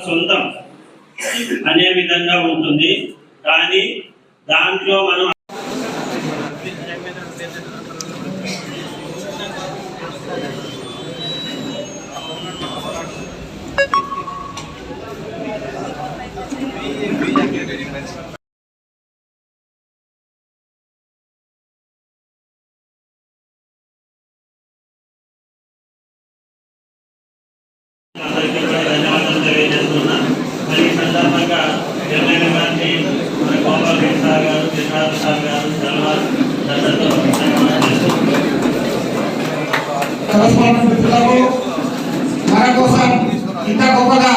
సొంతం అనే విధంగా ఉంటుంది. కానీ దాంట్లో మనం అందరికీ కూడా ధన్యవాదాలు తెలియజేస్తున్నా. మరి ఈ సందర్భంగా ఎమ్మెల్యే గారిని మన గోపాల్ రెడ్డి సార్ గారు, కృష్ణారావు సార్ గారు, మన కోసం ఇంత గొప్పగా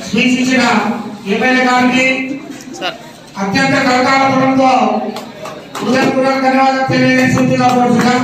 స్పీచ్ ఇచ్చిన ఎమ్మెల్యే గారికి అత్యంత కరతాళంతో హృదయపూర్వక ధన్యవాదాలు తెలియజేస్తుందిగా కోరుతున్నాం.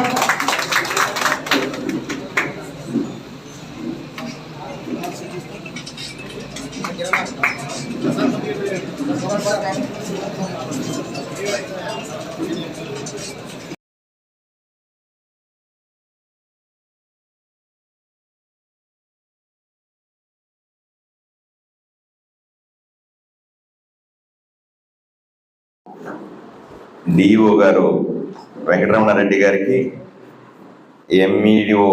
డిఈఓ గారు వెంకటరమణారెడ్డి గారికి, ఎంఈఓ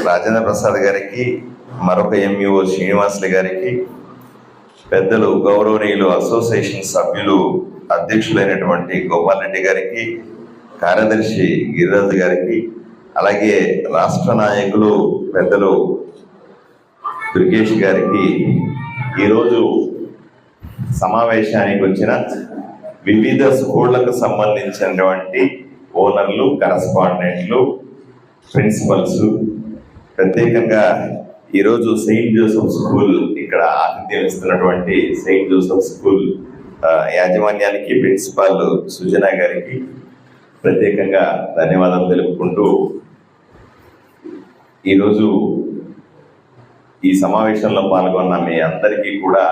రాజేంద్ర ప్రసాద్ గారికి, మరొక ఎంఈఓ శ్రీనివాసులు గారికి, పెద్దలు గౌరవనీయులు అసోసియేషన్ సభ్యులు అధ్యక్షులైనటువంటి గోపాల్ రెడ్డి గారికి, కార్యదర్శి గిరిరాజు గారికి, అలాగే రాష్ట్ర నాయకులు పెద్దలు దుర్గేష్ గారికి, ఈరోజు సమావేశానికి వచ్చిన వివిధ స్కూళ్లకు సంబంధించినటువంటి ఓనర్లు, కరస్పాండెంట్లు, ప్రిన్సిపల్స్, ప్రత్యేకంగా ఈరోజు సెయింట్ జోసెఫ్ స్కూల్ ఇక్కడ ఆతిథ్యం ఇస్తున్నటువంటి సెయింట్ జోసెఫ్ స్కూల్ యాజమాన్యానికి, ప్రిన్సిపాల్ సుజన గారికి ప్రత్యేకంగా ధన్యవాదాలు తెలుపుకుంటూ ఈరోజు ఈ సమావేశంలో పాల్గొన్న మీ అందరికీ కూడా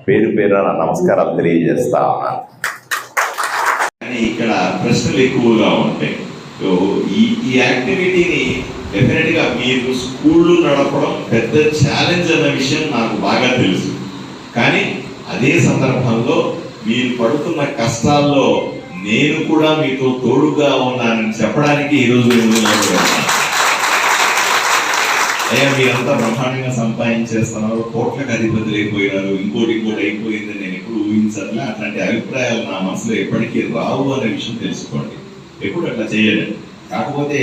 పేరు పేరున నమస్కారాలు తెలియజేస్తా ఉన్నాను. ఇక్కడ ప్రశ్నలు ఎక్కువగా ఉంటాయి. ఈ యాక్టివిటీని డెఫినెట్ గా మీరు స్కూళ్ళు నడపడం పెద్ద ఛాలెంజ్ అన్న విషయం నాకు బాగా తెలుసు. కానీ అదే సందర్భంలో మీరు పడుతున్న కష్టాల్లో నేను కూడా మీతో తోడుగా ఉన్నానని చెప్పడానికి ఈరోజు అయ్యా మీరంతా బ్రహ్మాండంగా సంపాదించేస్తున్నారు, కోట్లకు అధిపతులు అయిపోయినారు, ఇంకోటి అయిపోయిందని నేను ఎప్పుడు ఊహించాలి. అట్లాంటి అభిప్రాయాలు నా మనసులో ఎప్పటికీ రావు అనే విషయం తెలుసుకోండి. ఎప్పుడు అట్లా చేయలేదు. కాకపోతే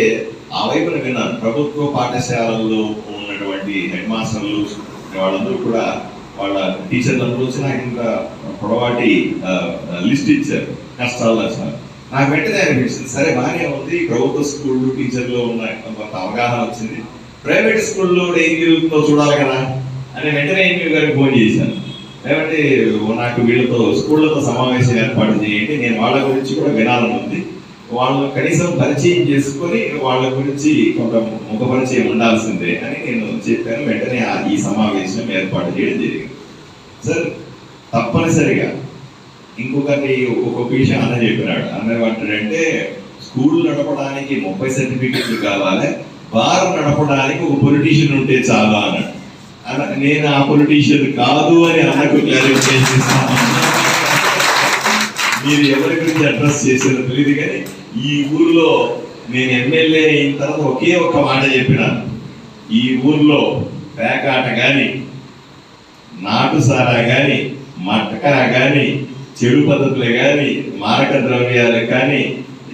ఆ వైపున విన్నాను, ప్రభుత్వ పాఠశాలల్లో ఉన్నటువంటి హెడ్ మాస్టర్లు వాళ్ళందరూ కూడా వాళ్ళ టీచర్లందరూ వచ్చి నాకు ఇంకా పొడవాటి లిస్ట్ ఇచ్చారు కష్టాలు. సార్ నాకు వెంటనే అనిపించింది, సరే బాగానే ఉంది, ప్రభుత్వ స్కూళ్ళు టీచర్లు ఉన్న కొంత అవగాహన వచ్చింది, ప్రైవేట్ స్కూల్లో ఏం జరుగుతుందో చూడాలి కదా అని వెంటనే ఎంపీ గారికి ఫోన్ చేశాను. లేదంటే నాకు వీళ్ళతో స్కూళ్ళతో సమావేశం ఏర్పాటు చేయండి, నేను వాళ్ళ గురించి కూడా వినాలని ఉంది, వాళ్ళు కనీసం పరిచయం చేసుకొని వాళ్ళ గురించి కొంత ముఖ పరిచయం ఉండాల్సిందే అని నేను చెప్పాను. వెంటనే ఈ సమావేశం ఏర్పాటు చేయడం జరిగింది. సార్ తప్పనిసరిగా ఇంకొకటి ఒక్కొక్క విషయం అన్న చెప్పినాడు. అన్నవాటంటే స్కూల్ నడపడానికి 30 సర్టిఫికెట్లు కావాలి, బార్ నడపడానికి ఒక పొలిటీషియన్ ఉంటే చాలా అన్నాడు. నేను ఆ పొలిటీషియన్ కాదు అని అన్నకు క్లారిఫికేషన్ ఇస్తాను. మీరు ఎవరి గురించి అడ్రస్ చేశారో తెలియదు, కానీ ఈ ఊర్లో నేను ఎమ్మెల్యే అయిన తర్వాత ఒకే ఒక్క మాట చెప్పినాను, ఈ ఊర్లో పేకాట కానీ, నాటు సారా కానీ, మటకా కానీ, చెడు పద్ధతులు కానీ, మారక ద్రవ్యాలు కానీ,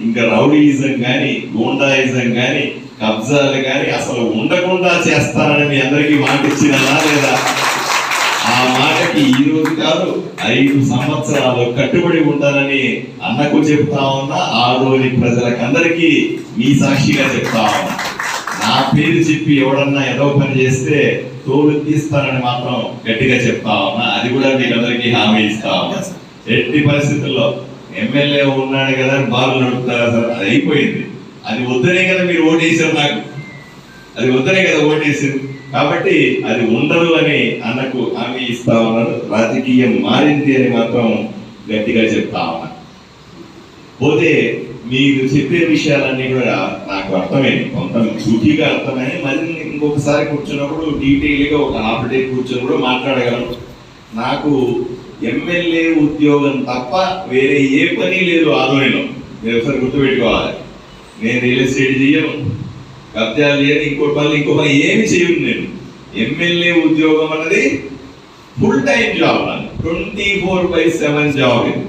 ఇంకా రౌడీయిజం కానీ, గూండాయిజం కానీ, కబ్జాలు కానీ అసలు ఉండకుండా చేస్తానని మీ అందరికీ మాట ఇచ్చినా లేదా? ఆ మాటకి ఈ రోజు కాదు 5 సంవత్సరాలు కట్టుబడి ఉంటానని అన్నకు చెప్తా ఉన్నా, ఆ రోజు ప్రజలకందరికీ మీ సాక్షిగా చెప్తా ఉన్నా. నా పేరు చెప్పి ఎవడన్నా ఏదో పని చేస్తే తోలు తీస్తానని మాత్రం గట్టిగా చెప్తా ఉన్నా. అది కూడా మీకందరికీ హామీ ఇస్తా ఉన్నా. ఎట్టి పరిస్థితుల్లో ఎమ్మెల్యే ఉన్నాడు కదా బార్లు నడుపుతారా సార్, అది అయిపోయింది. అది వద్దనే కదా మీరు ఓటేసారు, నాకు అది వద్దనే కదా ఓటేసారు. కాబట్టి అది ఉండదు అని అన్నకు హామీ ఇస్తా ఉన్నారు. రాజకీయం మారింది అని మాత్రం గట్టిగా చెప్తా ఉన్నా. పోతే మీరు చెప్పే విషయాలన్నీ కూడా నాకు అర్థమైంది, కొంత సూటిగా అర్థమై మరి ఇంకొకసారి కూర్చున్నప్పుడు డీటెయిల్గా ఒక హాఫ్ డే కూర్చొని కూడా మాట్లాడగలను. నాకు ఎమ్మెల్యే ఉద్యోగం తప్ప వేరే ఏ పని లేదు ఆధ్వర్యంలో. మీరు ఒకసారి గుర్తుపెట్టుకోవాలి. నేను రియల్ ఎస్టేట్ చేయను, కబ్జాలు చేయను, ఇంకో పని ఏమి చేయను. నేను ఎమ్మెల్యే ఉద్యోగం అన్నది ఫుల్ టైం జాబ్, 24/7 జాబ్ ఇది.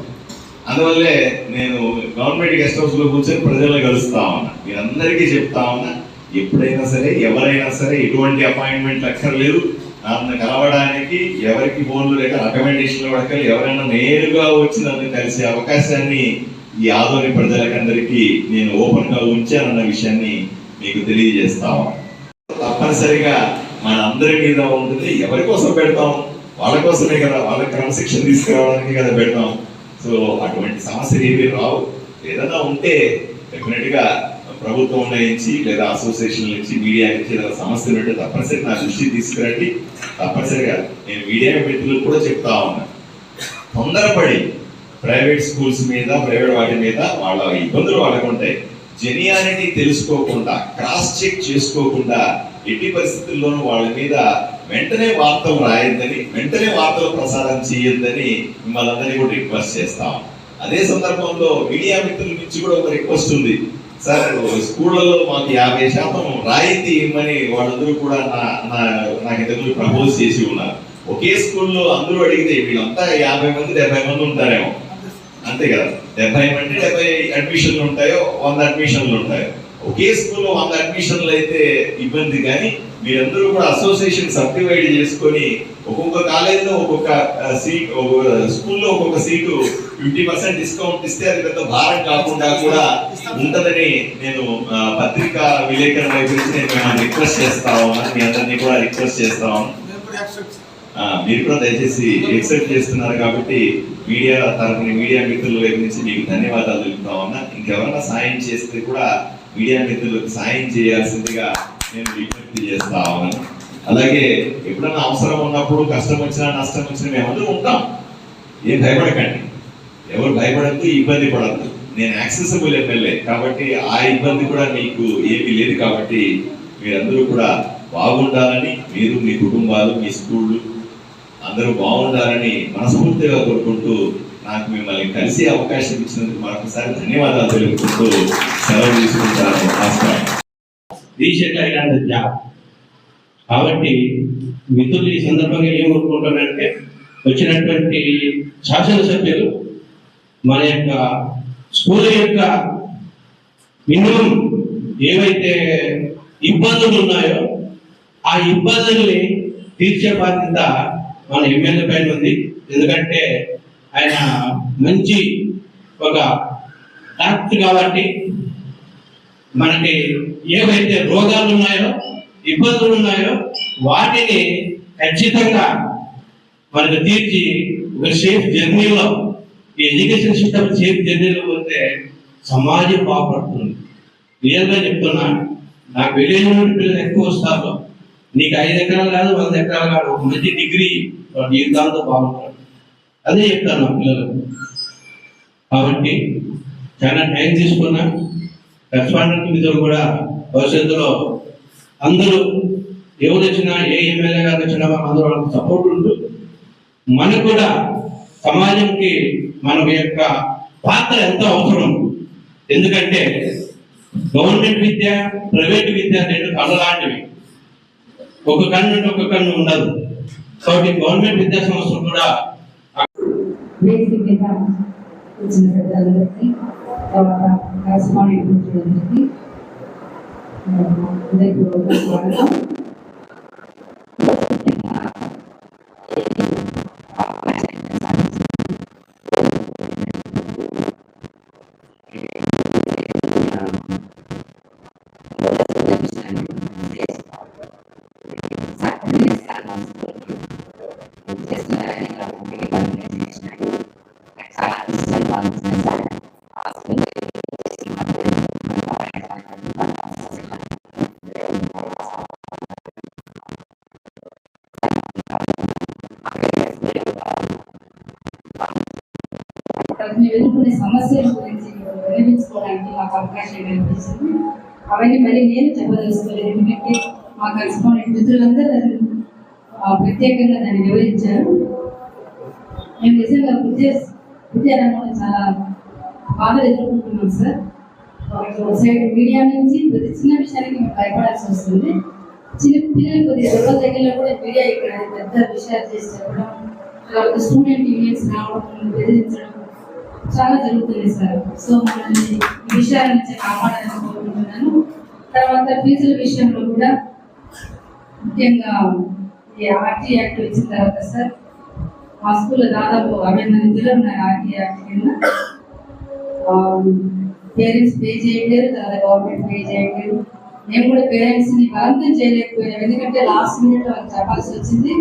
అందువల్లే నేను గవర్నమెంట్ గెస్ట్ హౌస్ లో కూర్చొని ప్రజలను కలుస్తా ఉన్నా. మీరందరికీ చెప్తా ఉన్నా, ఎప్పుడైనా సరే ఎవరైనా సరే ఎటువంటి అపాయింట్మెంట్ అక్కర్లేదు. నన్ను కలవడానికి ఎవరికి ఫోన్లు లేక రికమెండేషన్లు పడకలు ఎవరైనా నేరుగా వచ్చి నన్ను కలిసే అవకాశాన్ని ఈ ఆదోని ప్రజలకందరికీ నేను ఓపెన్ గా ఉంచానన్న విషయాన్ని మీకు తెలియజేస్తాము. తప్పనిసరిగా మన అందరి మీద ఉంటుంది. ఎవరి కోసం పెడతాం? వాళ్ళ కోసమే కదా, వాళ్ళ క్రమశిక్షణ తీసుకురావడానికి కదా పెడతాం. సో అటువంటి సమస్యలు ఏమీ రావు. ఏదైనా ఉంటే డెఫినెట్ గా ప్రభుత్వం నుంచి లేదా అసోసియేషన్ నుంచి మీడియా నుంచి ఏదైనా సమస్యలు ఉంటే తప్పనిసరి నా దృష్టికి తీసుకురండి. తప్పనిసరిగా నేను మీడియా మిత్రులకు కూడా చెప్తా ఉన్నా, తొందరపడి ప్రైవేట్ స్కూల్స్ మీద ప్రైవేట్ వాటి మీద వాళ్ళ ఇబ్బందులు వాళ్ళకు ఉంటాయి. జెన్యూనిటీ తెలుసుకోకుండా, క్రాస్ చెక్ చేసుకోకుండా ఎట్టి పరిస్థితుల్లోనూ వాళ్ళ మీద వెంటనే వార్తలు రాయొద్దని, వెంటనే వార్తలు ప్రసారం చేయొద్దని మిమ్మల్ని అందరినీ కూడా రిక్వెస్ట్ చేస్తాం. అదే సందర్భంలో మీడియా మిత్రుల నుంచి కూడా ఒక రిక్వెస్ట్ ఉంది. సార్, స్కూళ్ళలో మాకు 50% రాయితీ ఇవ్వమని వాళ్ళందరూ కూడా నాకు ఇంతకుముందు ప్రపోజ్ చేసి ఉన్నారు. ఒకే స్కూల్లో అందరూ అడిగితే వీళ్ళంతా 50 మంది 70 మంది ఉంటారేమో, అంతే కదా. 70 మంది 70 అడ్మిషన్లు ఉంటాయో, 100 అడ్మిషన్లు ఉంటాయో. ఒకే స్కూల్లో 100 అడ్మిషన్లు అయితే ఇబ్బంది, కానీ మీరందరూ కూడా అసోసియేషన్ సబ్డివైడ్ చేసుకొని ఒక్కొక్క కాలేజీలో ఒక్కొక్క సీట్, ఒక్కొక్క స్కూల్లో ఒక్కొక్క సీటు 50% డిస్కౌంట్ ఇస్తే అది పెద్ద భారం కాకుండా కూడా ఉంటదని నేను పత్రికా విలేకరుల వైపు నుంచి నేను మిమ్మల్ని రిక్వెస్ట్ చేస్తా ఉన్నాను. మీ అందరినీ కూడా రిక్వెస్ట్ చేస్తా ఉన్నాను. మీరు కూడా దయచేసి ఎక్సెప్ట్ చేస్తున్నారు కాబట్టి మీడియా తరపున మీడియా మిత్రుల వైపు నుంచి మీకు ధన్యవాదాలు తెలుపుతా ఉన్నా. ఇంకెవరైనా సాయం చేస్తే కూడా మీడియా మిత్రులకు సాయం చేయాల్సిందిగా నేను విజ్ఞప్తి చేస్తా ఉన్నాను. అలాగే ఎప్పుడైనా అవసరం ఉన్నప్పుడు, కష్టం వచ్చినా నష్టం వచ్చినా మేమందరూ ఉంటాం. ఏం భయపడకండి, ఎవరు భయపడద్దు, ఇబ్బంది పడద్దు. నేను యాక్సెసిబుల్ ఎమ్మెల్యే కాబట్టి ఆ ఇబ్బంది కూడా మీకు ఏమీ లేదు. కాబట్టి మీరందరూ కూడా బాగుండాలని, మీరు, మీ కుటుంబాలు, మీ స్కూళ్ళు అందరూ బాగుండాలని మనస్ఫూర్తిగా కోరుకుంటూ నాకు మిమ్మల్ని కలిసే అవకాశం ఇచ్చినందుకు మరొకసారి ధన్యవాదాలు తెలుపుకుంటూ సెలవు తీసుకుంటాను. కాబట్టి మిత్రులు ఈ సందర్భంగా ఏం కోరుకుంటారంటే, వచ్చినటువంటి శాసనసభ్యులు మన యొక్క స్కూల్ యొక్క మినిమం ఏవైతే ఇబ్బందులు ఉన్నాయో ఆ ఇబ్బందుల్ని తీర్చే బాధ్యత మన ఎమ్మెల్యే పైన ఉంది. ఎందుకంటే ఆయన మంచి ఒక డాక్టర్ కాబట్టి మనకి ఏవైతే రోగాలు ఉన్నాయో, ఇబ్బందులు ఉన్నాయో వాటిని ఖచ్చితంగా మనకు తీర్చి ఒక సేఫ్ జర్నీలో, ఈ ఎడ్యుకేషన్ సిస్టమ్ సేఫ్ జర్నీలో పోతే సమాజం బాగుపడుతుంది. రియల్గా చెప్తున్నా, నాకు విలేజ్ నుండి పిల్లలు ఎక్కువ వస్తారు. నీకు 5 ఎకరాలు కాదు, 100 ఎకరాలు కాదు, ఒక మంచి డిగ్రీ జీవితాలతో బాగుంటాడు. అదే చెప్తాను నా పిల్లలకు. కాబట్టి చాలా టైం తీసుకున్నా. రెస్పాండెంట్ మీద కూడా భవిష్యత్తులో అందరూ ఎవరు వచ్చినా, ఏ ఎమ్మెల్యే గారు వచ్చినా అందరూ వాళ్ళకి సపోర్ట్ ఉంటుంది. మనకు కూడా సమాజంకి మన యొక్క పాత్ర ఎంతో అవసరం. ఎందుకంటే గవర్నమెంట్ విద్య, ప్రైవేట్ విద్య రెండు కళ్ళు లాంటివి. ఒక కన్ను ఉంటే ఒక కన్ను ఉండదు. కాబట్టి గవర్నమెంట్ విద్యా సంస్థలు కూడా వచ్చిన పెద్దలందరికీ, తర్వాత కరెస్పాండెంట్ మిత్రులందరికీ హృదయపూర్వక స్వాగతం. మేము ఎదుర్కొనే సమస్యల గురించి వివరించుకోవడానికి మాకు అవకాశం కనిపిస్తుంది. అవన్నీ మళ్ళీ నేను చెప్పదలుచుకోలేదు. ఎందుకంటే మా కరెస్పాండెంట్ మిత్రులందరూ ప్రత్యేకంగా దాన్ని వివరించారు. మేము నిజంగా విద్యారంగంలో చాలా బాధలు ఎదుర్కొంటున్నాం సార్. ఒక సైడ్ మీడియా నుంచి ప్రతి చిన్న విషయానికి మేము భయపడాల్సి వస్తుంది. చిన్న పిల్లలు కొద్దిగా దెబ్బ తగిలినా కూడా మీడియా ఇక్కడ పెద్ద విషయాలు చేసి చెప్పడం, తర్వాత స్టూడెంట్ యూనియన్స్ రావడం, బెదిరించడం చాలా జరుగుతుంది సార్. సో మనల్ని ఈ విషయాల నుంచి కాపాడాలని కోరుకుంటున్నాను. తర్వాత ఫీజుల విషయంలో కూడా ముఖ్యంగా ఈ ఆర్టీ యాక్ట్ వచ్చిన తర్వాత సార్ మా స్కూల్లో దాదాపు 60 మందిలో ఉన్నారు ఆర్టీ యాక్ట్ కింద. పేరెంట్స్ పే చేయలేరు, తర్వాత గవర్నమెంట్ పే చేయలేరు. మేము కూడా పేరెంట్స్ని బలవంతం చేయలేకపోయాం, ఎందుకంటే లాస్ట్ మినిట్ వాళ్ళకి చెప్పాల్సి వచ్చింది.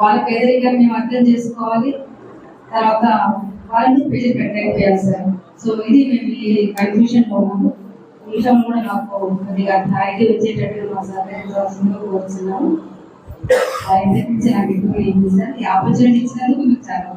వాళ్ళకి ఎదురుగా మేము అర్థం చేసుకోవాలి, తర్వాత వాళ్ళు ప్రెజర్ పెట్టలేకపోయారు సార్. సో ఇది మేము ఈ కన్ఫ్యూజన్లో ఉన్నాము. ఈ విషయం కూడా మాకు కొద్దిగా క్లారిటీ వచ్చేటట్టు మా సార్ కోరుతున్నాము. ఇంతకు మించి నాకు ఎక్కువ ఏంటి సార్, ఈ ఆపర్చునిటీ ఇచ్చినందుకు మీకు చాలా